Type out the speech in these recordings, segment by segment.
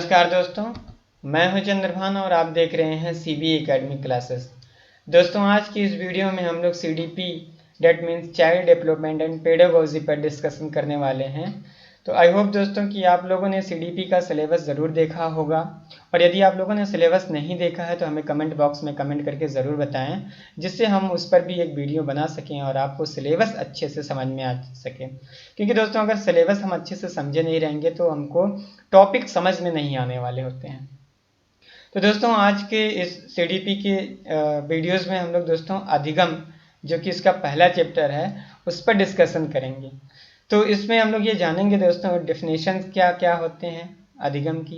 नमस्कार दोस्तों, मैं हूं चंद्रभान और आप देख रहे हैं CBE एकेडमी क्लासेस। दोस्तों, आज की इस वीडियो में हम लोग CDP that means child development and pedagogy पर डिस्कशन करने वाले हैं। तो आई होप दोस्तों कि आप लोगों ने CDP का सिलेबस ज़रूर देखा होगा, और यदि आप लोगों ने सिलेबस नहीं देखा है तो हमें कमेंट बॉक्स में कमेंट करके ज़रूर बताएं, जिससे हम उस पर भी एक वीडियो बना सकें और आपको सिलेबस अच्छे से समझ में आ सके। क्योंकि दोस्तों, अगर सिलेबस हम अच्छे से समझे नहीं रहेंगे तो हमको टॉपिक समझ में नहीं आने वाले होते हैं। तो दोस्तों, आज के इस CDP के वीडियोस में हम लोग दोस्तों अधिगम, जो कि इसका पहला चैप्टर है, उस पर डिस्कशन करेंगे। तो इसमें हम लोग ये जानेंगे दोस्तों डेफिनेशन क्या क्या होते हैं अधिगम की,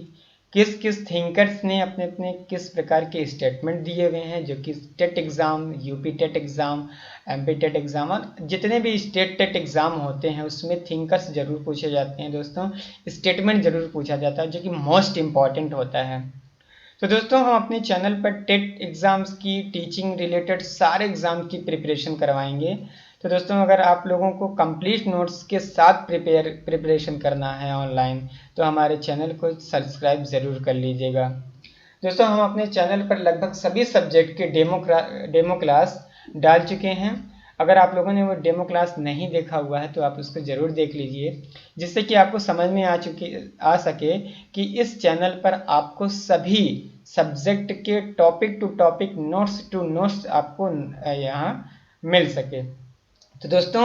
किस किस थिंकर्स ने अपने अपने किस प्रकार के स्टेटमेंट दिए हुए हैं, जो कि TET exam, UP TET exam, MP TET exam और जितने भी स्टेट टेट एग्ज़ाम होते हैं उसमें थिंकर्स जरूर पूछे जाते हैं दोस्तों, स्टेटमेंट जरूर पूछा जाता है, जो कि मोस्ट इम्पॉर्टेंट होता है। तो दोस्तों, हम अपने चैनल पर टेट एग्ज़ाम्स की टीचिंग रिलेटेड सारे एग्ज़ाम की प्रिपरेशन करवाएंगे। तो दोस्तों, अगर आप लोगों को कंप्लीट नोट्स के साथ प्रिपरेशन करना है ऑनलाइन, तो हमारे चैनल को सब्सक्राइब ज़रूर कर लीजिएगा। दोस्तों, हम अपने चैनल पर लगभग सभी सब्जेक्ट के डेमो क्लास डाल चुके हैं। अगर आप लोगों ने वो डेमो क्लास नहीं देखा हुआ है तो आप उसको ज़रूर देख लीजिए, जिससे कि आपको समझ में आ सके कि इस चैनल पर आपको सभी सब्जेक्ट के topic to topic, notes to notes आपको यहाँ मिल सके। तो दोस्तों,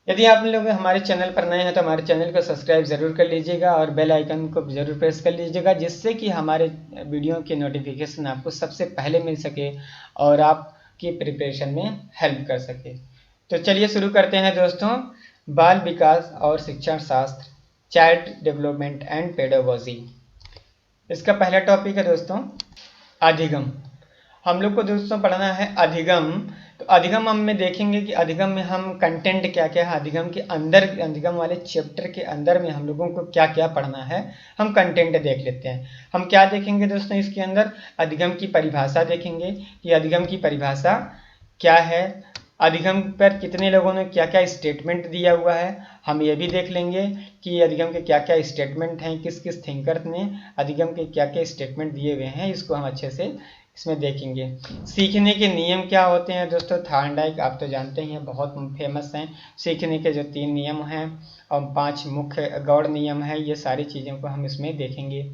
यदि आप लोग हमारे चैनल पर नए हैं तो हमारे चैनल को सब्सक्राइब ज़रूर कर लीजिएगा और बेल आइकन को ज़रूर प्रेस कर लीजिएगा, जिससे कि हमारे वीडियो के नोटिफिकेशन आपको सबसे पहले मिल सके और आपकी प्रिपरेशन में हेल्प कर सके। तो चलिए शुरू करते हैं दोस्तों, बाल विकास और शिक्षण शास्त्र, चाइल्ड डेवलपमेंट एंड पेडागोजी। इसका पहला टॉपिक है दोस्तों अधिगम। हम लोग को दोस्तों पढ़ना है अधिगम। तो अधिगम हम में देखेंगे कि अधिगम में हम कंटेंट क्या क्या है, अधिगम के अंदर, अधिगम वाले चैप्टर के अंदर में हम लोगों को क्या क्या पढ़ना है, हम कंटेंट देख लेते हैं। हम क्या देखेंगे दोस्तों इसके अंदर, अधिगम की परिभाषा देखेंगे कि अधिगम की परिभाषा क्या है, अधिगम पर कितने लोगों ने क्या क्या स्टेटमेंट दिया हुआ है, हम ये भी देख लेंगे कि अधिगम के क्या क्या स्टेटमेंट हैं, किस किस थिंकर ने अधिगम के क्या क्या स्टेटमेंट दिए हुए हैं, इसको हम अच्छे से इसमें देखेंगे। सीखने के नियम क्या होते हैं दोस्तों, थॉर्नडाइक आप तो जानते ही हैं, बहुत फेमस हैं। सीखने के जो 3 नियम हैं और 5 मुख्य गौड़ नियम हैं, ये सारी चीज़ों को हम इसमें देखेंगे।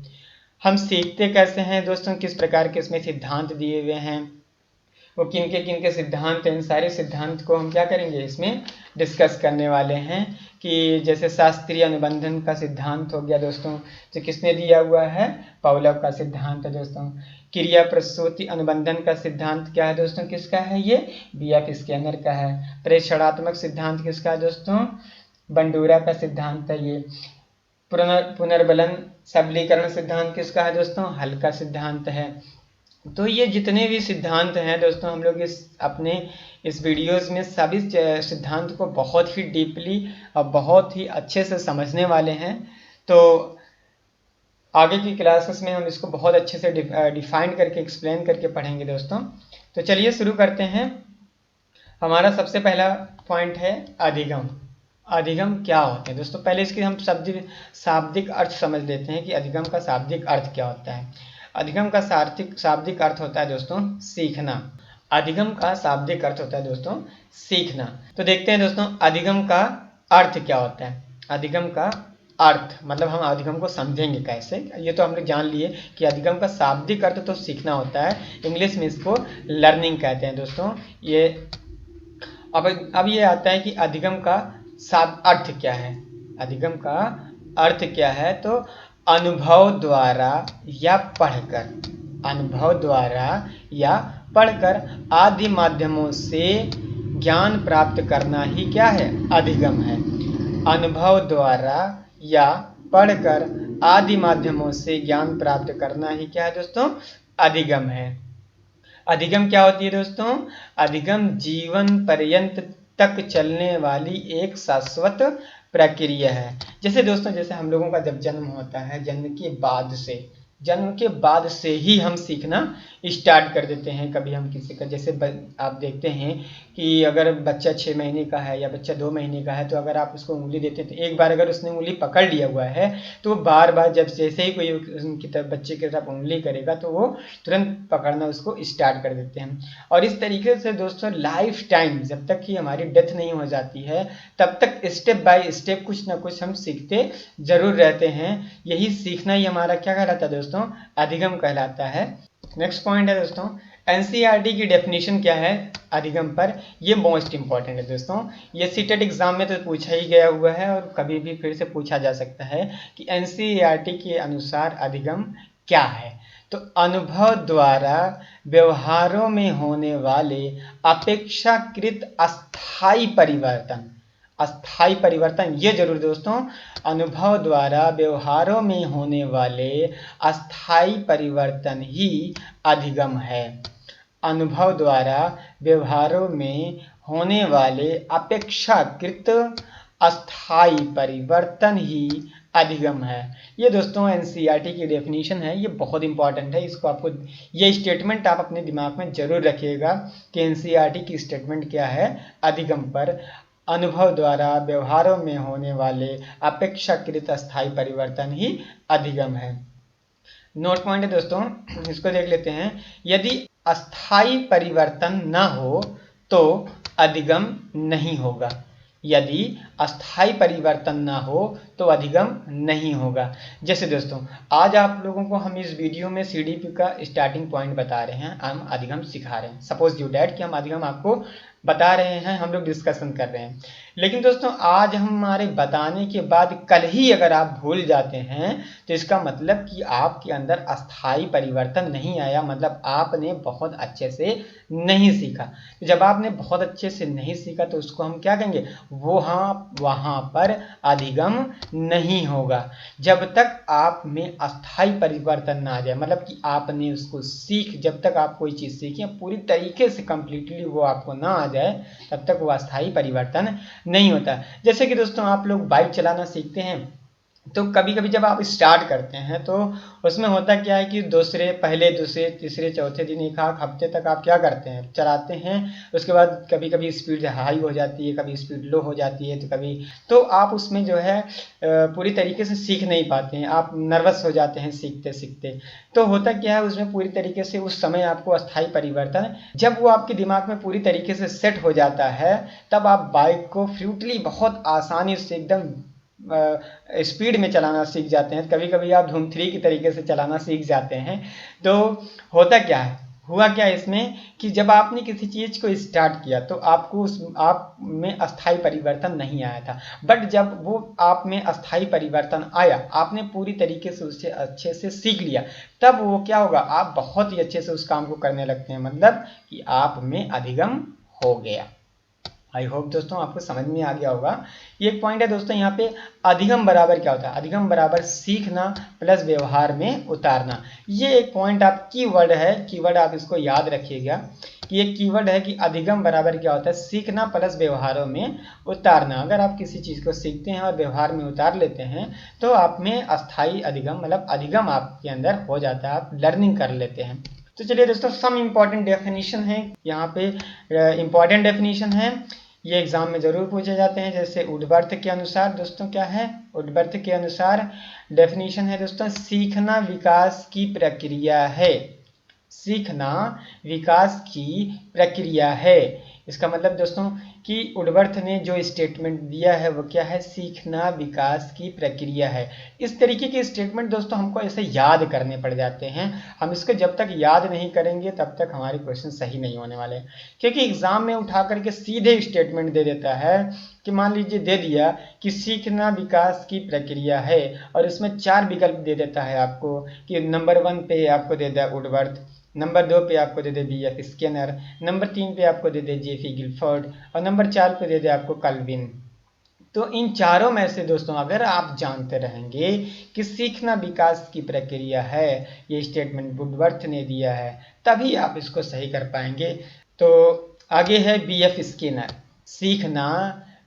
हम सीखते कैसे हैं दोस्तों, किस प्रकार के इसमें सिद्धांत दिए हुए हैं, वो किन के सिद्धांत हैं, इन सारे सिद्धांत को हम क्या करेंगे इसमें डिस्कस करने वाले हैं। कि जैसे शास्त्रीय अनुबंधन का सिद्धांत हो गया दोस्तों, जो किसने दिया हुआ है, पावलोव का सिद्धांत है दोस्तों। क्रिया प्रसूति अनुबंधन का सिद्धांत क्या है दोस्तों, किसका है, ये BF स्कैनर का है। प्रेषणात्मक सिद्धांत किसका है दोस्तों, बंडूरा का सिद्धांत है ये। पुनर्बलन सबलीकरण सिद्धांत किसका है दोस्तों, हल का सिद्धांत है। तो ये जितने भी सिद्धांत हैं दोस्तों, हम लोग इस वीडियोस में सभी सिद्धांत को बहुत ही डीपली और बहुत ही अच्छे से समझने वाले हैं। तो आगे की क्लासेस में हम इसको बहुत अच्छे से डिफाइन करके, एक्सप्लेन करके पढ़ेंगे दोस्तों। तो चलिए शुरू करते हैं। हमारा सबसे पहला पॉइंट है अधिगम। अधिगम क्या होते हैं दोस्तों, पहले इसके हम शाब्दिक अर्थ समझ लेते हैं कि अधिगम का शाब्दिक अर्थ क्या होता है। अधिगम का शाब्दिक अर्थ होता है दोस्तों सीखना। अधिगम का शाब्दिक अर्थ होता है दोस्तों सीखना। तो देखते हैं दोस्तों अधिगम का अर्थ क्या होता है। अधिगम का अर्थ मतलब हम अधिगम को समझेंगे कैसे, ये तो हमने जान लिए कि अधिगम का शाब्दिक अर्थ तो सीखना होता है, इंग्लिश में इसको लर्निंग कहते हैं दोस्तों। ये अब ये आता है कि अधिगम का अर्थ क्या है। अधिगम का अर्थ क्या है, तो अनुभव द्वारा या पढ़कर, अनुभव द्वारा या पढ़कर आदि माध्यमों से ज्ञान प्राप्त करना ही क्या है, अधिगम है। अनुभव द्वारा या पढ़कर आदि माध्यमों से ज्ञान प्राप्त करना ही क्या है दोस्तों, अधिगम है। अधिगम क्या होती है दोस्तों, अधिगम जीवन पर्यंत तक चलने वाली एक शाश्वत प्रक्रिया है। जैसे दोस्तों, जैसे हम लोगों का जब जन्म होता है, जन्म के बाद से जन्म के बाद से ही हम सीखना स्टार्ट कर देते हैं। कभी हम किसी का, जैसे आप देखते हैं कि अगर बच्चा 6 महीने का है या बच्चा 2 महीने का है, तो अगर आप उसको उंगली देते हैं तो एक बार अगर उसने उंगली पकड़ लिया हुआ है तो बार बार जब जैसे ही कोई उनकी तरफ बच्चे की तरफ उंगली करेगा तो वो तुरंत पकड़ना उसको स्टार्ट कर देते हैं। और इस तरीके से दोस्तों लाइफ टाइम जब तक कि हमारी डेथ नहीं हो जाती है तब तक स्टेप बाय स्टेप कुछ ना कुछ हम सीखते जरूर रहते हैं। यही सीखना ही हमारा क्या कहलाता है दोस्तों, अधिगम कहलाता है। नेक्स्ट पॉइंट है दोस्तों, एनसीईआरटी की डेफिनेशन क्या है अधिगम पर, ये मोस्ट इंपॉर्टेंट है दोस्तों। ये सीटेट एग्जाम में तो पूछा ही गया हुआ है और कभी भी फिर से पूछा जा सकता है कि एनसीईआरटी के अनुसार अधिगम क्या है। तो अनुभव द्वारा व्यवहारों में होने वाले अपेक्षाकृत अस्थायी परिवर्तन, अस्थायी परिवर्तन ये जरूर दोस्तों, अनुभव द्वारा व्यवहारों में होने वाले अस्थायी परिवर्तन ही अधिगम है। अनुभव द्वारा व्यवहारों में होने वाले अपेक्षाकृत अस्थायी परिवर्तन ही अधिगम है। ये दोस्तों एनसीईआरटी की डेफिनेशन है, ये बहुत इंपॉर्टेंट है। इसको आपको, ये स्टेटमेंट आप अपने दिमाग में जरूर रखिएगा कि एनसीईआरटी की स्टेटमेंट क्या है अधिगम पर, अनुभव द्वारा व्यवहारों में होने वाले अपेक्षाकृत अस्थायी परिवर्तन ही अधिगम है। नोट पॉइंट है दोस्तों, इसको देख लेते हैं। यदि अस्थायी परिवर्तन न हो तो अधिगम नहीं होगा। यदि अस्थायी परिवर्तन ना हो तो अधिगम नहीं होगा। जैसे दोस्तों आज आप लोगों को हम इस वीडियो में सीडीपी का स्टार्टिंग पॉइंट बता रहे हैं, हम अधिगम सिखा रहे हैं। सपोज यू डैट कि हम अधिगम आपको बता रहे हैं, हम लोग डिस्कशन कर रहे हैं। लेकिन दोस्तों आज हमारे बताने के बाद कल ही अगर आप भूल जाते हैं तो इसका मतलब कि आपके अंदर अस्थायी परिवर्तन नहीं आया, मतलब आपने बहुत अच्छे से नहीं सीखा। जब आपने बहुत अच्छे से नहीं सीखा तो उसको हम क्या कहेंगे, वहाँ पर अधिगम नहीं होगा। जब तक आप में अस्थायी परिवर्तन ना आ जाए, मतलब कि आपने उसको जब तक आप कोई चीज़ सीखें पूरी तरीके से कंप्लीटली वो आपको ना आ जाए तब तक वो अस्थायी परिवर्तन नहीं होता। जैसे कि दोस्तों आप लोग बाइक चलाना सीखते हैं तो कभी कभी जब आप स्टार्ट करते हैं तो उसमें होता क्या है कि पहले दूसरे तीसरे चौथे दिन एक हफ्ते तक आप क्या करते हैं, चलाते हैं। उसके बाद कभी कभी स्पीड हाई हो जाती है, कभी स्पीड लो हो जाती है, तो आप उसमें जो है पूरी तरीके से सीख नहीं पाते हैं, आप नर्वस हो जाते हैं सीखते सीखते। तो होता क्या है उसमें पूरी तरीके से उस समय आपको अस्थायी परिवर्तन, जब वो आपके दिमाग में पूरी तरीके से सेट हो जाता है तब आप बाइक को फ्लूटली बहुत आसानी से एकदम स्पीड में चलाना सीख जाते हैं। कभी कभी आप धूम 3 की तरीके से चलाना सीख जाते हैं। तो होता क्या है, हुआ क्या इसमें कि जब आपने किसी चीज़ को स्टार्ट किया तो आपको आप में अस्थायी परिवर्तन नहीं आया था, बट जब वो आप में अस्थायी परिवर्तन आया, आपने पूरी तरीके से उससे अच्छे से सीख लिया, तब वो क्या होगा, आप बहुत ही अच्छे से उस काम को करने लगते हैं, मतलब कि आप में अधिगम हो गया। आई होप दोस्तों आपको समझ में आ गया होगा। ये एक पॉइंट है दोस्तों, यहाँ पे अधिगम बराबर क्या होता है, अधिगम बराबर सीखना प्लस व्यवहार में उतारना। ये एक पॉइंट आप कीवर्ड है, कीवर्ड आप इसको याद रखिएगा कि एक कीवर्ड है कि अधिगम बराबर क्या होता है, सीखना प्लस व्यवहारों में उतारना। अगर आप किसी चीज़ को सीखते हैं और व्यवहार में उतार लेते हैं तो आप में अस्थायी अधिगम, मतलब अधिगम आपके अंदर हो जाता है, आप लर्निंग कर लेते हैं। तो चलिए दोस्तों सम इम्पॉर्टेंट डेफिनेशन है, यहाँ पे इम्पॉर्टेंट डेफिनेशन है, ये एग्जाम में जरूर पूछे जाते हैं। जैसे वुडवर्थ के अनुसार दोस्तों क्या है, वुडवर्थ के अनुसार डेफिनेशन है दोस्तों, सीखना विकास की प्रक्रिया है। सीखना विकास की प्रक्रिया है। इसका मतलब दोस्तों कि वुडवर्थ ने जो स्टेटमेंट दिया है वो क्या है, सीखना विकास की प्रक्रिया है। इस तरीके के स्टेटमेंट दोस्तों हमको ऐसे याद करने पड़ जाते हैं, हम इसको जब तक याद नहीं करेंगे तब तक हमारे क्वेश्चन सही नहीं होने वाले, क्योंकि एग्जाम में उठा करके सीधे स्टेटमेंट दे देता है कि मान लीजिए दे दिया कि सीखना विकास की प्रक्रिया है, और इसमें 4 विकल्प दे देता है आपको कि नंबर 1 पे आपको दे दिया वुडवर्थ, नंबर 2 पे आपको दे दे BF स्किनर, नंबर 3 पे आपको दे दे JF गिलफोर्ड, और नंबर 4 पे दे दे आपको कल्विन। तो इन चारों में से दोस्तों अगर आप जानते रहेंगे कि सीखना विकास की प्रक्रिया है, ये स्टेटमेंट वुडवर्थ ने दिया है, तभी आप इसको सही कर पाएंगे। तो आगे है BF स्किनर, सीखना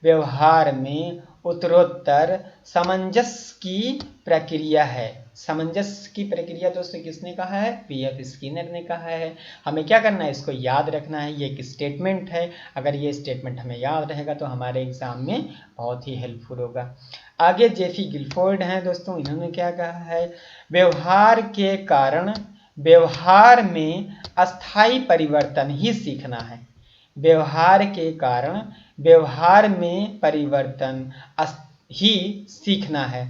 व्यवहार में उत्तरोत्तर सामंजस्य की प्रक्रिया है। सामंजस्य की प्रक्रिया दोस्तों किसने कहा है? पीएफ स्किनर ने कहा है। हमें क्या करना है? इसको याद रखना है। ये एक स्टेटमेंट है, अगर ये स्टेटमेंट हमें याद रहेगा तो हमारे एग्जाम में बहुत ही हेल्पफुल होगा। आगे जेफी गिलफोर्ड हैं दोस्तों, इन्होंने क्या कहा है? व्यवहार के कारण व्यवहार में अस्थायी परिवर्तन ही सीखना है। व्यवहार के कारण व्यवहार में परिवर्तन ही सीखना है।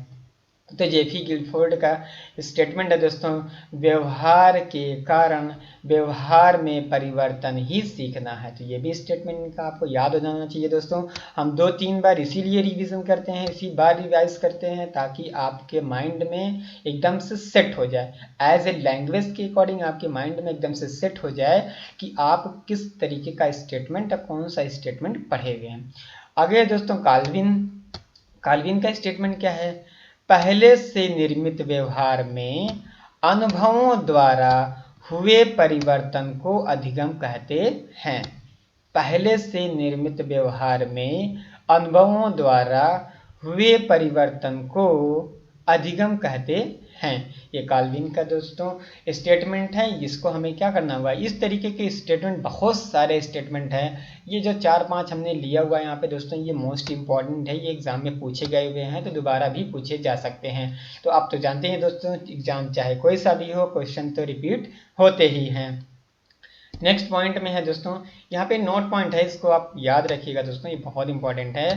तो जेफी गिलफोर्ड का स्टेटमेंट है दोस्तों, व्यवहार के कारण व्यवहार में परिवर्तन ही सीखना है। तो ये भी स्टेटमेंट का आपको याद हो जाना चाहिए दोस्तों। हम 2-3 बार इसीलिए रिवीजन करते हैं, इसी बार रिवाइज करते हैं ताकि आपके माइंड में एकदम से सेट हो जाए, एज ए लैंग्वेज के अकॉर्डिंग आपके माइंड में एकदम से सेट हो जाए कि आप किस तरीके का स्टेटमेंट, कौन सा स्टेटमेंट पढ़े हुए हैं। आगे दोस्तों काल्विन का स्टेटमेंट क्या है? पहले से निर्मित व्यवहार में अनुभवों द्वारा हुए परिवर्तन को अधिगम कहते हैं। पहले से निर्मित व्यवहार में अनुभवों द्वारा हुए परिवर्तन को अधिगम कहते हैं। ये काल्विन का दोस्तों स्टेटमेंट है। इसको हमें क्या करना होगा? इस तरीके के स्टेटमेंट, बहुत सारे स्टेटमेंट हैं। ये जो 4-5 हमने लिया हुआ है यहाँ पे दोस्तों, ये मोस्ट इंपॉर्टेंट है, ये एग्जाम में पूछे गए हुए हैं, तो दोबारा भी पूछे जा सकते हैं। तो आप तो जानते हैं दोस्तों, एग्जाम चाहे कोई सा भी हो, क्वेश्चन तो रिपीट होते ही हैं। नेक्स्ट पॉइंट में है दोस्तों, यहाँ पे नोट पॉइंट है, इसको आप याद रखिएगा दोस्तों, ये बहुत इंपॉर्टेंट है।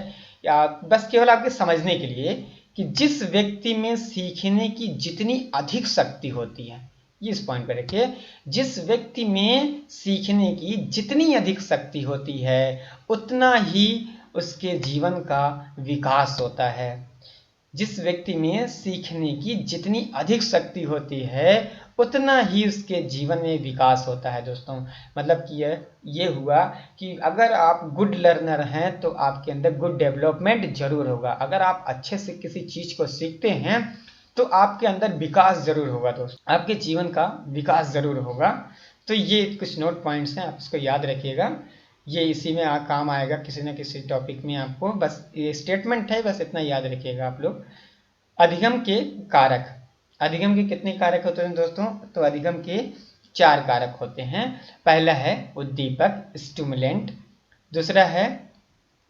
या बस केवल आपके समझने के लिए कि जिस व्यक्ति में सीखने की जितनी अधिक शक्ति होती है, ये इस पॉइंट पर रखिए, जिस व्यक्ति में सीखने की जितनी अधिक शक्ति होती है उतना ही उसके जीवन का विकास होता है। जिस व्यक्ति में सीखने की जितनी अधिक शक्ति होती है उतना ही उसके जीवन में विकास होता है दोस्तों। मतलब कि ये हुआ कि अगर आप गुड लर्नर हैं तो आपके अंदर गुड डेवलपमेंट जरूर होगा। अगर आप अच्छे से किसी चीज़ को सीखते हैं तो आपके अंदर विकास जरूर होगा दोस्तों, आपके जीवन का विकास जरूर होगा। तो ये कुछ नोट पॉइंट्स हैं, आप इसको याद रखिएगा, ये इसी में काम आएगा किसी न किसी टॉपिक में आपको। बस ये स्टेटमेंट है, बस इतना याद रखिएगा आप लोग। अधिगम के कारक, अधिगम के कितने कारक होते हैं दोस्तों? तो अधिगम के 4 कारक होते हैं। पहला है उद्दीपक, स्टिमुलेंट। दूसरा है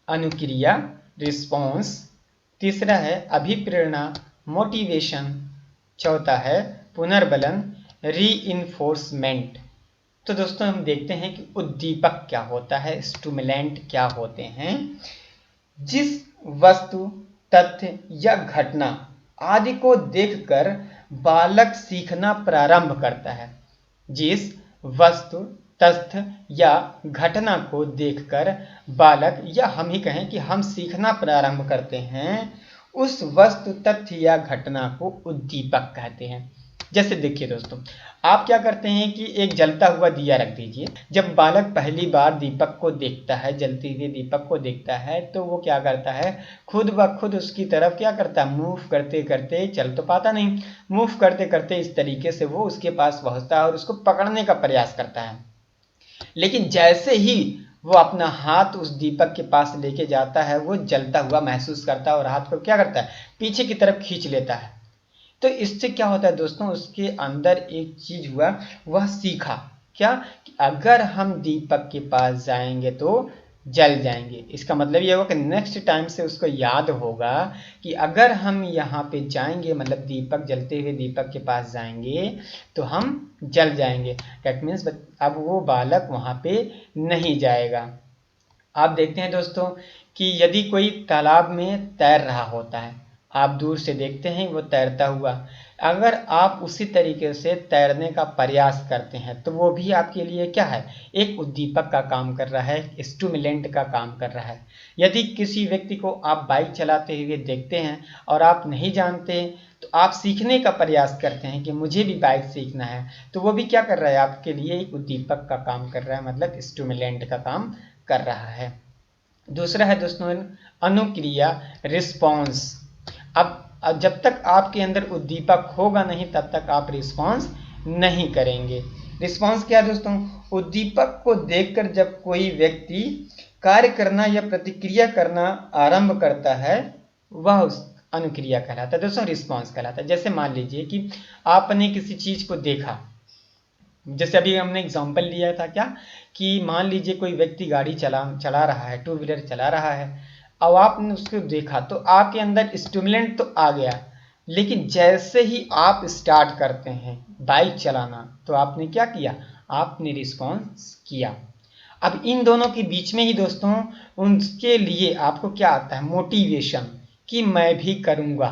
अनुक्रिया, रिस्पॉन्स। तीसरा है अभिप्रेरणा, मोटिवेशन। चौथा है पुनर्बलन, रीइंफोर्समेंट। तो दोस्तों हम देखते हैं कि उद्दीपक क्या होता है, स्टिमुलेंट क्या होते हैं। जिस वस्तु, तथ्य या घटना आदि को देखकर बालक सीखना प्रारंभ करता है। जिस वस्तु, तथ्य या घटना को देखकर बालक, या हम ही कहें कि हम सीखना प्रारंभ करते हैं, उस वस्तु, तथ्य या घटना को उद्दीपक कहते हैं। जैसे देखिए दोस्तों, आप क्या करते हैं कि एक जलता हुआ दिया रख दीजिए। जब बालक पहली बार दीपक को देखता है, जलते हुए दीपक को देखता है, तो वो क्या करता है, खुद ब खुद उसकी तरफ क्या करता है, मूव करते करते, चल तो पाता नहीं, मूव करते करते इस तरीके से वो उसके पास पहुंचता है और उसको पकड़ने का प्रयास करता है। लेकिन जैसे ही वो अपना हाथ उस दीपक के पास लेके जाता है, वो जलता हुआ महसूस करता है और हाथ को क्या करता है, पीछे की तरफ खींच लेता है। तो इससे क्या होता है दोस्तों, उसके अंदर एक चीज हुआ, वह सीखा क्या, कि अगर हम दीपक के पास जाएंगे तो जल जाएंगे। इसका मतलब ये होगा कि नेक्स्ट टाइम से उसको याद होगा कि अगर हम यहाँ पे जाएंगे, मतलब दीपक, जलते हुए दीपक के पास जाएंगे तो हम जल जाएंगे। डैट मीन्स अब वो बालक वहाँ पे नहीं जाएगा। आप देखते हैं दोस्तों कि यदि कोई तालाब में तैर रहा होता है, आप दूर से देखते हैं वो तैरता हुआ, अगर आप उसी तरीके से तैरने का प्रयास करते हैं तो वो भी आपके लिए क्या है, एक उद्दीपक का काम कर रहा है, स्टिमुलेंट का काम कर रहा है। यदि किसी व्यक्ति को आप बाइक चलाते हुए देखते हैं और आप नहीं जानते तो आप सीखने का प्रयास करते हैं कि मुझे भी बाइक सीखना है, तो वो भी क्या कर रहा है, आपके लिए एक उद्दीपक का काम कर रहा है, मतलब स्टिमुलेंट का काम कर रहा है। दूसरा है दोस्तों अनुक्रिया, रिस्पॉन्स। अब जब तक आपके अंदर उद्दीपक होगा नहीं तब तक आप रिस्पॉन्स नहीं करेंगे। रिस्पॉन्स क्या है दोस्तों, उद्दीपक को देखकर जब कोई व्यक्ति कार्य करना या प्रतिक्रिया करना आरंभ करता है, वह अनुक्रिया कहलाता है दोस्तों, रिस्पॉन्स कहलाता है। जैसे मान लीजिए कि आपने किसी चीज को देखा, जैसे अभी हमने एग्जांपल लिया था क्या, कि मान लीजिए कोई व्यक्ति गाड़ी चला रहा है, टू व्हीलर चला रहा है। अब आपने उसको देखा तो आपके अंदर स्टिमुलेंट तो आ गया, लेकिन जैसे ही आप स्टार्ट करते हैं बाइक चलाना तो आपने क्या किया, आपने रिस्पॉन्स किया। अब इन दोनों के बीच में ही दोस्तों उनके लिए आपको क्या आता है, मोटिवेशन, कि मैं भी करूँगा।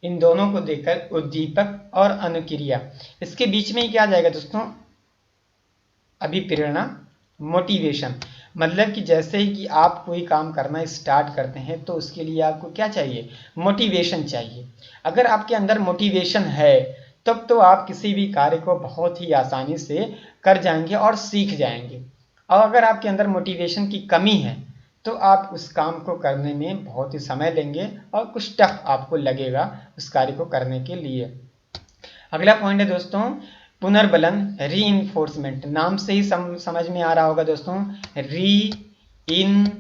इन दोनों को देखकर उद्दीपक और अनुक्रिया, इसके बीच में ही क्या आ जाएगा दोस्तों, अभिप्रेरणा, मोटिवेशन। मतलब कि जैसे ही कि आप कोई काम करना स्टार्ट करते हैं तो उसके लिए आपको क्या चाहिए, मोटिवेशन चाहिए। अगर आपके अंदर मोटिवेशन है तब तो आप किसी भी कार्य को बहुत ही आसानी से कर जाएंगे और सीख जाएंगे। और अगर आपके अंदर मोटिवेशन की कमी है तो आप उस काम को करने में बहुत ही समय लेंगे और कुछ टफ आपको लगेगा उस कार्य को करने के लिए। अगला पॉइंट है दोस्तों पुनर्बलन, रीइंफोर्समेंट। नाम से ही समझ में आ रहा होगा दोस्तों, रीइंफोर्समेंट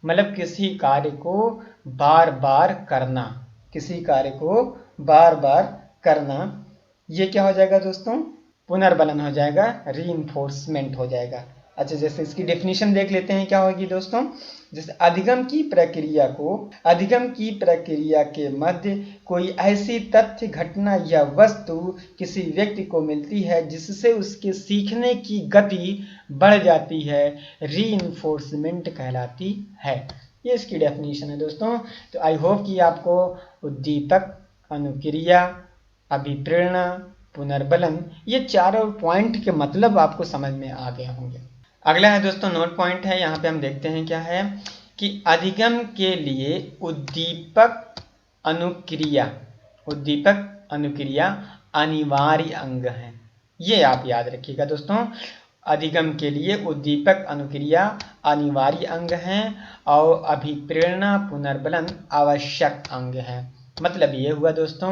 मतलब किसी कार्य को बार बार करना, किसी कार्य को बार बार करना। ये क्या हो जाएगा दोस्तों, पुनर्बलन हो जाएगा, रीइंफोर्समेंट हो जाएगा। अच्छा, जैसे इसकी डेफिनेशन देख लेते हैं क्या होगी दोस्तों। जैसे अधिगम की प्रक्रिया के मध्य कोई ऐसी तथ्य, घटना या वस्तु किसी व्यक्ति को मिलती है जिससे उसके सीखने की गति बढ़ जाती है, रीइंफोर्समेंट कहलाती है। ये इसकी डेफिनेशन है दोस्तों। तो आई होप कि आपको उद्दीपक, अनुक्रिया, अभिप्रेरणा, पुनर्बलन, ये चारों पॉइंट के मतलब आपको समझ में आ गए होंगे। अगला है दोस्तों नोट पॉइंट है, यहाँ पे हम देखते हैं क्या है कि अधिगम के लिए उद्दीपक अनुक्रिया अनिवार्य अंग है। ये आप याद रखिएगा दोस्तों, अधिगम के लिए उद्दीपक अनुक्रिया अनिवार्य अंग हैं और अभिप्रेरणा पुनर्बलन आवश्यक अंग है। मतलब ये हुआ दोस्तों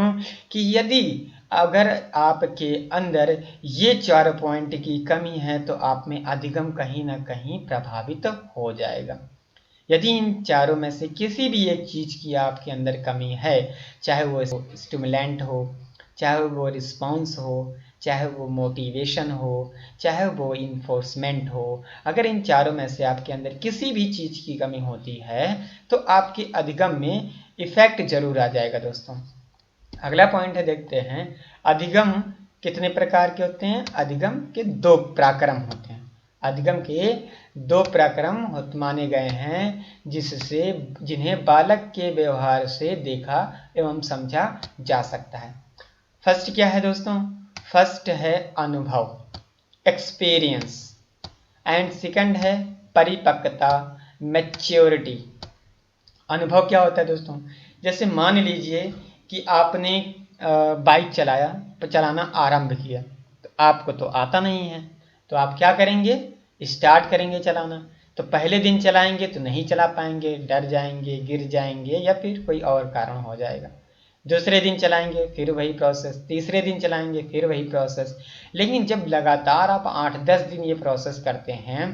कि यदि अगर आपके अंदर ये 4 पॉइंट की कमी है तो आप में अधिगम कहीं ना कहीं प्रभावित हो जाएगा। यदि इन चारों में से किसी भी एक चीज़ की आपके अंदर कमी है, चाहे वो स्टिमुलेंट हो, चाहे वो रिस्पॉन्स हो, चाहे वो मोटिवेशन हो, चाहे वो इन्फोर्समेंट हो, अगर इन चारों में से आपके अंदर किसी भी चीज़ की कमी होती है तो आपके अधिगम में इफेक्ट जरूर आ जाएगा दोस्तों। अगला पॉइंट है, देखते हैं अधिगम कितने प्रकार के होते हैं। अधिगम के 2 प्रक्रम होते हैं। अधिगम के 2 प्रक्रम माने गए हैं जिन्हें बालक के व्यवहार से देखा एवं समझा जा सकता है। फर्स्ट क्या है दोस्तों, फर्स्ट है अनुभव, एक्सपीरियंस, एंड सेकंड है परिपक्वता, मैच्योरिटी। अनुभव क्या होता है दोस्तों, जैसे मान लीजिए कि आपने बाइक चलाना आरंभ किया, तो आपको तो आता नहीं है, तो आप क्या करेंगे, स्टार्ट करेंगे चलाना। तो पहले दिन चलाएंगे तो नहीं चला पाएंगे, डर जाएंगे, गिर जाएंगे या फिर कोई और कारण हो जाएगा। दूसरे दिन चलाएंगे फिर वही प्रोसेस, तीसरे दिन चलाएंगे फिर वही प्रोसेस। लेकिन जब लगातार आप 8-10 दिन ये प्रोसेस करते हैं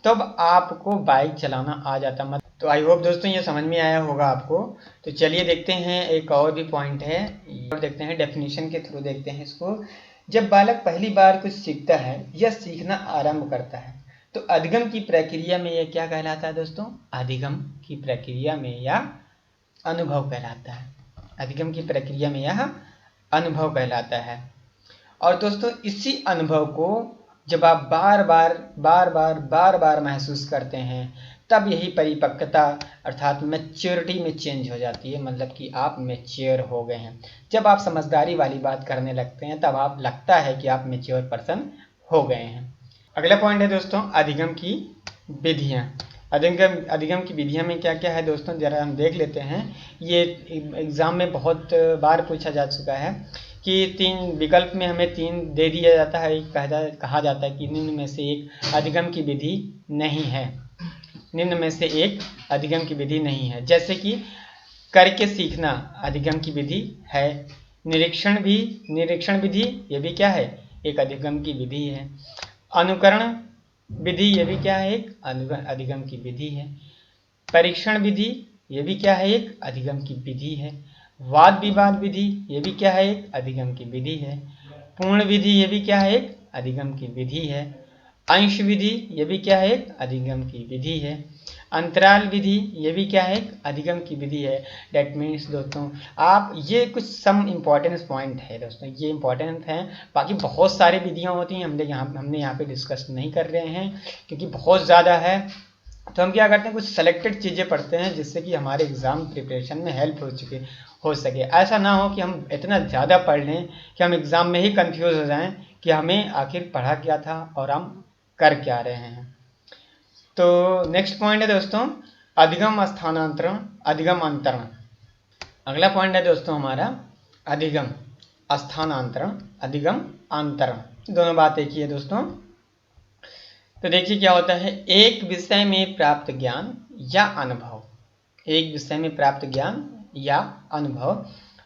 तब आपको बाइक चलाना आ जाता। तो आई होप दोस्तों ये समझ में आया होगा आपको। तो चलिए देखते हैं एक और भी पॉइंट है, और देखते हैं डेफिनेशन के थ्रू देखते हैं इसको। जब बालक पहली बार कुछ सीखता है या सीखना आरंभ करता है तो अधिगम की प्रक्रिया में यह क्या कहलाता है दोस्तों, अधिगम की प्रक्रिया में यह अनुभव कहलाता है। अधिगम की प्रक्रिया में यह अनुभव कहलाता है। और दोस्तों इसी अनुभव को जब आप बार बार महसूस करते हैं तब यही परिपक्वता अर्थात मैच्योरिटी में चेंज हो जाती है। मतलब कि आप मैच्योर हो गए हैं। जब आप समझदारी वाली बात करने लगते हैं तब आप लगता है कि आप मैच्योर पर्सन हो गए हैं। अगला पॉइंट है दोस्तों अधिगम की विधियाँ। अधिगम की विधियाँ में क्या क्या है दोस्तों, जरा हम देख लेते हैं। ये एग्ज़ाम में बहुत बार पूछा जा चुका है कि 3 विकल्प में हमें 3 दे दिया जाता है, कहा जाता है कि निम्न में से एक अधिगम की विधि नहीं है, निम्न में से एक अधिगम की विधि नहीं है। जैसे कि करके सीखना अधिगम की विधि है, निरीक्षण विधि ये भी क्या है, एक अधिगम की विधि है, अनुकरण विधि ये भी क्या है, एक अधिगम की विधि है, परीक्षण विधि ये भी क्या है, एक अधिगम की विधि है। वाद विवाद विधि, ये भी क्या है, एक अधिगम की विधि है। पूर्ण विधि, ये भी क्या है, एक अधिगम की विधि है। अंश विधि, ये भी क्या है, एक अधिगम की विधि है। अंतराल विधि, ये भी क्या है, एक अधिगम की विधि है। डेट मीन्स दोस्तों आप ये कुछ सम इम्पॉर्टेंट पॉइंट है दोस्तों, ये इंपॉर्टेंट हैं। बाकी बहुत सारी विधियां होती हैं, हमने यहाँ पे डिस्कस नहीं कर रहे हैं क्योंकि बहुत ज़्यादा है। तो हम क्या करते हैं, कुछ सेलेक्टेड चीज़ें पढ़ते हैं जिससे कि हमारे एग्ज़ाम प्रिपरेशन में हेल्प हो सके। ऐसा ना हो कि हम इतना ज़्यादा पढ़ लें कि हम एग्ज़ाम में ही कंफ्यूज हो जाएं कि हमें आखिर पढ़ा क्या था और हम कर क्या रहे हैं। तो नेक्स्ट पॉइंट है दोस्तों अधिगम स्थानांतरण, अधिगम अंतरण। अगला पॉइंट है दोस्तों हमारा अधिगम स्थानांतरण, अधिगम अंतरण। दोनों बात एक ही है दोस्तों। तो देखिए क्या होता है, एक विषय में प्राप्त ज्ञान या अनुभव, एक विषय में प्राप्त ज्ञान या अनुभव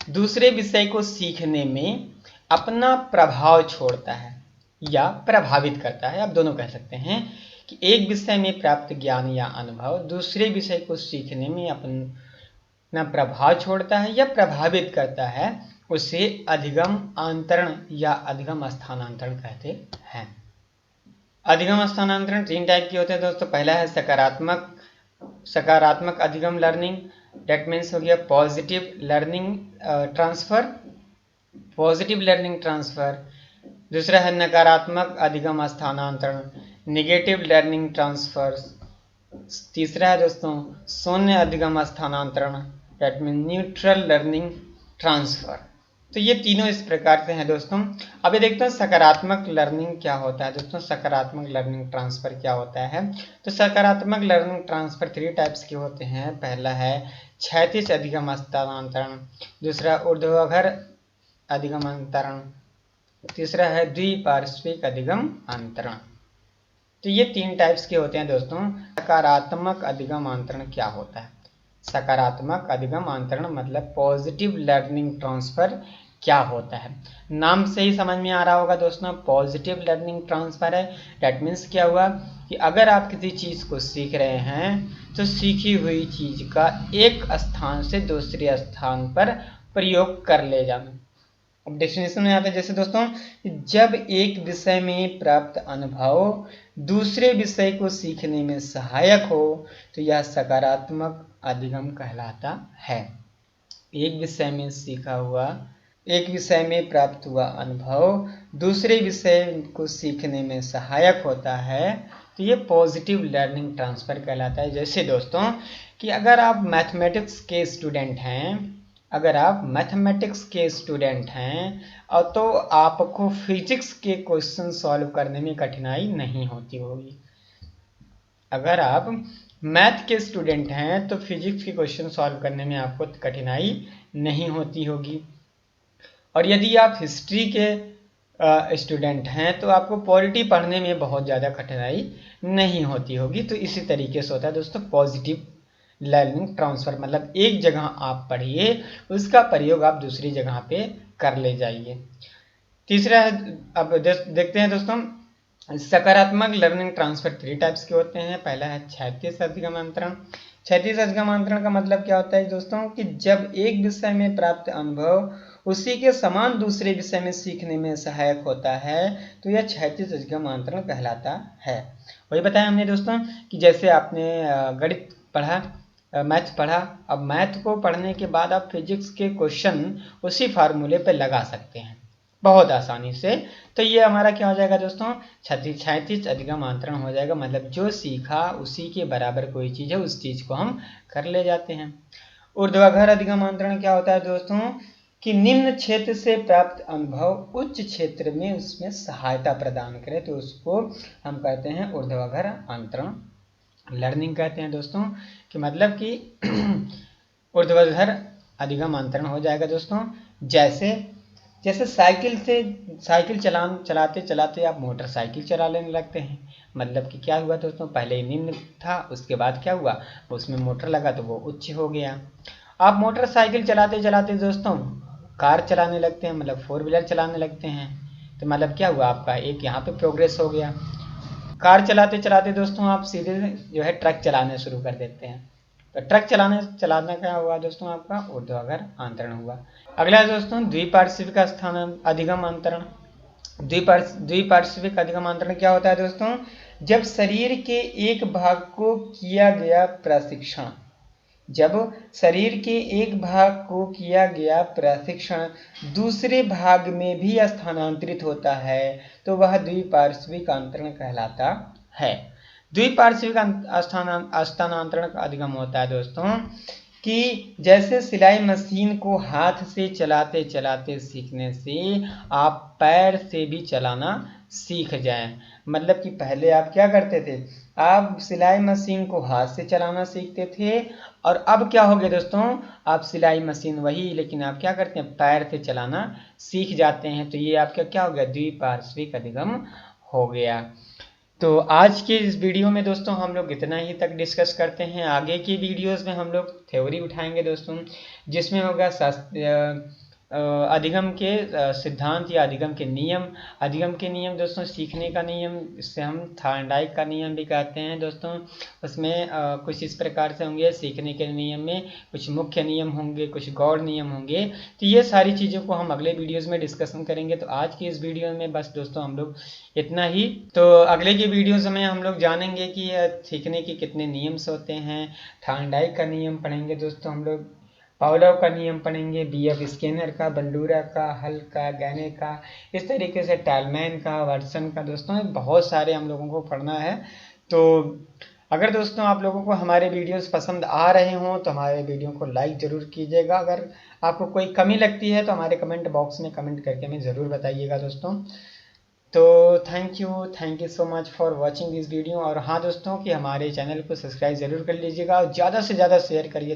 दूसरे विषय को सीखने में अपना प्रभाव छोड़ता है या प्रभावित करता है। आप दोनों कह सकते हैं कि एक विषय में प्राप्त ज्ञान या अनुभव दूसरे विषय को सीखने में अपना प्रभाव छोड़ता है या प्रभावित करता है, उसे अधिगम अंतरण या अधिगम स्थानांतरण कहते हैं। अधिगम स्थानांतरण तीन टाइप के होते हैं दोस्तों। पहला है सकारात्मक अधिगम लर्निंग, डेट मीन्स हो गया पॉजिटिव लर्निंग ट्रांसफर। दूसरा है नकारात्मक अधिगम स्थानांतरण, निगेटिव लर्निंग ट्रांसफर। तीसरा है दोस्तों शून्य अधिगम स्थानांतरण, that mean neutral learning transfer. तो ये तीनों इस प्रकार से हैं दोस्तों। अभी देखते हैं सकारात्मक लर्निंग क्या होता है दोस्तों, सकारात्मक लर्निंग ट्रांसफर क्या होता है। तो सकारात्मक लर्निंग ट्रांसफर थ्री टाइप्स के होते हैं। पहला है क्षैतिज अधिगम स्थानांतरण, दूसरा ऊर्ध्वाधर अधिगम अंतरण, तीसरा है द्विपार्श्विक अधिगम अंतरण। तो ये तीन टाइप्स के होते हैं दोस्तों। सकारात्मक अधिगम अंतरण क्या होता है, सकारात्मक अधिगम अंतरण मतलब पॉजिटिव लर्निंग ट्रांसफर क्या होता है। नाम से ही समझ में आ रहा होगा दोस्तों, पॉजिटिव लर्निंग ट्रांसफर है। डेट मीन्स क्या हुआ कि अगर आप किसी चीज़ को सीख रहे हैं तो सीखी हुई चीज़ का एक स्थान से दूसरे स्थान पर प्रयोग कर ले जाना। अब डेफिनेशन में आता है जैसे दोस्तों, जब एक विषय में प्राप्त अनुभव दूसरे विषय को सीखने में सहायक हो तो यह सकारात्मक अधिगम कहलाता है। एक विषय में प्राप्त हुआ अनुभव दूसरे विषय को सीखने में सहायक होता है तो ये पॉजिटिव लर्निंग ट्रांसफर कहलाता है। जैसे दोस्तों कि अगर आप मैथमेटिक्स के स्टूडेंट हैं और तो आपको फिजिक्स के क्वेश्चन सॉल्व करने में कठिनाई नहीं होती होगी। अगर आप मैथ के स्टूडेंट हैं तो फिजिक्स के क्वेश्चन सॉल्व करने में आपको कठिनाई नहीं होती होगी। और यदि आप हिस्ट्री के स्टूडेंट हैं तो आपको पॉलिटी पढ़ने में बहुत ज़्यादा कठिनाई नहीं होती होगी। तो इसी तरीके से होता है दोस्तों पॉजिटिव लर्निंग ट्रांसफर, मतलब एक जगह आप पढ़िए उसका प्रयोग आप दूसरी जगह पे कर ले जाइए। तीसरा है, अब देखते हैं दोस्तों सकारात्मक लर्निंग ट्रांसफर थ्री टाइप्स के होते हैं। पहला है क्षैतिज अधिगम अंतरण। क्षैतिज अधिगम अंतरण का मतलब क्या होता है दोस्तों कि जब एक विषय में प्राप्त अनुभव उसी के समान दूसरे विषय में सीखने में सहायक होता है तो यह क्षैतिज अधिगम अंतरण कहलाता है। वही बताया हमने दोस्तों कि जैसे आपने गणित पढ़ा, मैथ पढ़ा, अब मैथ को पढ़ने के बाद आप फिजिक्स के क्वेश्चन उसी फार्मूले पे लगा सकते हैं बहुत आसानी से। तो ये हमारा क्या हो जाएगा दोस्तों, क्षैतिज अधिगम अंतरण हो जाएगा। मतलब जो सीखा उसी के बराबर कोई चीज़ है उस चीज़ को हम कर ले जाते हैं। ऊर्ध्वाधर अधिगम अंतरण क्या होता है दोस्तों कि निम्न क्षेत्र से प्राप्त अनुभव उच्च क्षेत्र में उसमें सहायता प्रदान करे तो उसको हम कहते हैं ऊर्ध्वाधर अंतरण लर्निंग कहते हैं दोस्तों। कि मतलब कि ऊर्ध्वाधर अधिगम अंतरण हो जाएगा दोस्तों। जैसे साइकिल चलाते चलाते आप मोटरसाइकिल चला लेने लगते हैं। मतलब कि क्या हुआ दोस्तों, पहले निम्न था उसके बाद क्या हुआ उसमें मोटर लगा तो वो उच्च हो गया। आप मोटरसाइकिल चलाते चलाते दोस्तों कार चलाने लगते हैं, मतलब 4 व्हीलर चलाने लगते हैं तो मतलब क्या हुआ आपका एक यहाँ पे प्रोग्रेस हो गया। कार चलाते चलाते दोस्तों आप सीधे जो है ट्रक चलाने शुरू कर देते हैं तो ट्रक चलाना क्या हुआ दोस्तों, आपका ऊर्ध्वाधर आंतरण हुआ। अगला दोस्तों द्विपार्श्विक स्थान अधिगम आंतरण। द्विपार्श्विक अधिगम आंतरण क्या होता है दोस्तों, जब शरीर के एक भाग को किया गया प्रशिक्षण, जब शरीर के एक भाग को किया गया प्रशिक्षण दूसरे भाग में भी स्थानांतरित होता है तो वह द्विपार्श्विक आंतरण कहलाता है। द्विपार्श्विक स्थानांतरण का अधिगम होता है दोस्तों कि जैसे सिलाई मशीन को हाथ से चलाते चलाते सीखने से आप पैर से भी चलाना सीख जाएं। मतलब कि पहले आप क्या करते थे, आप सिलाई मशीन को हाथ से चलाना सीखते थे और अब क्या हो गया दोस्तों, आप सिलाई मशीन वही, लेकिन आप क्या करते हैं, पैर से चलाना सीख जाते हैं। तो ये आपका क्या हो गया, द्विपार्श्विक अधिगम हो गया। तो आज के इस वीडियो में दोस्तों हम लोग इतना ही तक डिस्कस करते हैं। आगे की वीडियोस में हम लोग थ्योरी उठाएंगे दोस्तों, जिसमें होगा अधिगम के सिद्धांत या अधिगम के नियम। अधिगम के नियम दोस्तों सीखने का नियम, इससे हम थॉर्नडाइक का नियम भी कहते हैं दोस्तों। उसमें कुछ इस प्रकार से होंगे, सीखने के नियम में कुछ मुख्य नियम होंगे, कुछ गौड़ नियम होंगे। तो ये सारी चीज़ों को हम अगले वीडियोस में डिस्कशन करेंगे। तो आज की इस वीडियो में बस दोस्तों हम लोग इतना ही। तो अगले की वीडियोस में हम लोग जानेंगे कि सीखने के कितने नियम्स होते हैं। थॉर्नडाइक का नियम पढ़ेंगे दोस्तों हम लोग, पावलोव का नियम पढ़ेंगे, बीएफ स्किनर का, बंडूरा का, हल का, गैने का, इस तरीके से टैलमैन का, वाटसन का दोस्तों बहुत सारे हम लोगों को पढ़ना है। तो अगर दोस्तों आप लोगों को हमारे वीडियोस पसंद आ रहे हों तो हमारे वीडियो को लाइक ज़रूर कीजिएगा। अगर आपको कोई कमी लगती है तो हमारे कमेंट बॉक्स में कमेंट करके हमें ज़रूर बताइएगा दोस्तों। तो thank you so much for watching this video. और हाँ दोस्तों कि हमारे चैनल को सब्सक्राइब ज़रूर कर लीजिएगा और ज़्यादा से ज़्यादा शेयर करिए।